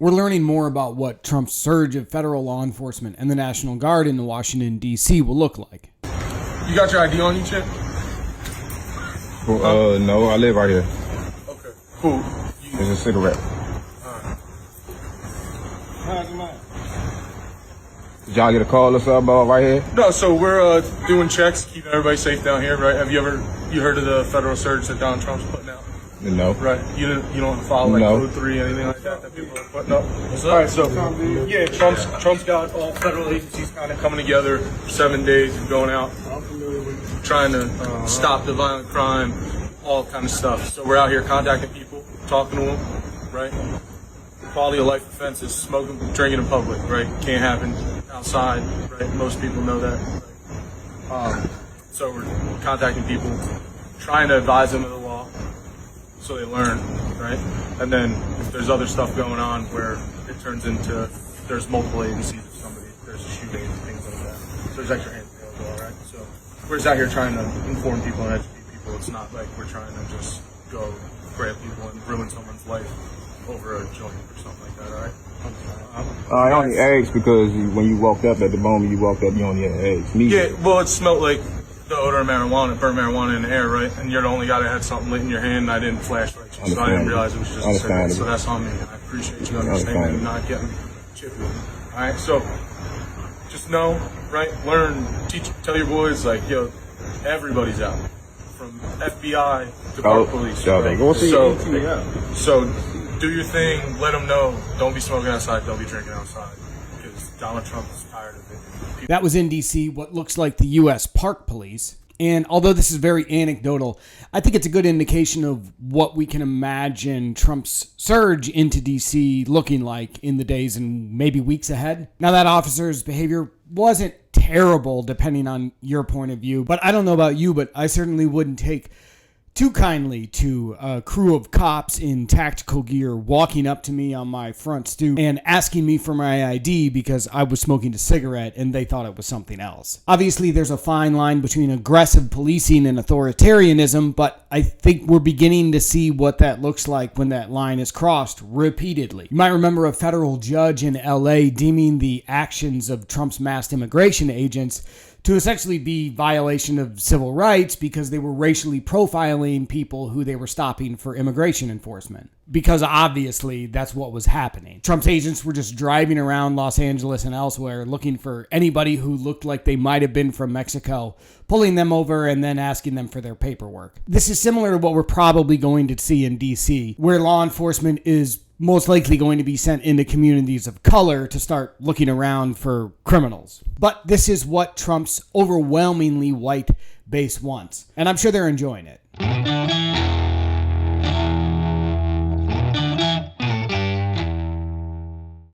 We're learning more about what Trump's surge of federal law enforcement and the National Guard in Washington, D.C. will look like. You got your ID on you, Chip? Well, no, I live right here. Okay, cool. It's a cigarette. Did y'all get a call or something right here? No, so we're doing checks, keeping everybody safe down here, right? Have you heard of the federal surge that Donald Trump's putting out? No. Right. You don't follow like Code 3, anything like that people are putting up? All right, so yeah, Trump's got all federal agencies kind of coming together for 7 days and going out, trying to stop the violent crime, all kind of stuff. So we're out here contacting people, talking to them, right? Quality of life offenses, smoking, drinking in public, right? Can't happen outside, right? Most people know that. Right? So we're contacting people, trying to advise them of the law so they learn, right? And then if there's other stuff going on where it turns into there's multiple agencies of somebody, there's a shooting and things like that. So there's extra hands available, all right? So we're just out here trying to inform people and educate people. It's not like we're trying to just go grab people and ruin someone's life over a joint or something like that, all right? I only asked because when you walked up, at the moment you walked up, you only asked me. Yeah, well, it smelled like the odor of marijuana, burnt marijuana in the air, right? And you're the only guy that had something lit in your hand, and I didn't flashlight you, so I didn't realize it was just a cigarette. So that's on me. I appreciate you understanding and not getting chippy. All right, so just know, right? Learn, teach, tell your boys, like, yo, everybody's out, from FBI to park police. Right? So do your thing. Let them know. Don't be smoking outside. Don't be drinking outside, because Donald Trump is tired of it. That was in D.C., what looks like the U.S. Park Police. And although this is very anecdotal, I think it's a good indication of what we can imagine Trump's surge into D.C. looking like in the days and maybe weeks ahead. Now, that officer's behavior wasn't terrible, depending on your point of view. But I don't know about you, but I certainly wouldn't take too kindly to a crew of cops in tactical gear walking up to me on my front stoop and asking me for my ID because I was smoking a cigarette and they thought it was something else. Obviously, there's a fine line between aggressive policing and authoritarianism, but I think we're beginning to see what that looks like when that line is crossed repeatedly. You might remember a federal judge in LA deeming the actions of Trump's mass immigration agents to essentially be violation of civil rights because they were racially profiling people who they were stopping for immigration enforcement. Because obviously that's what was happening. Trump's agents were just driving around Los Angeles and elsewhere looking for anybody who looked like they might have been from Mexico, pulling them over and then asking them for their paperwork. This is similar to what we're probably going to see in DC, where law enforcement is most likely going to be sent into communities of color to start looking around for criminals. But this is what Trump's overwhelmingly white base wants, and I'm sure they're enjoying it.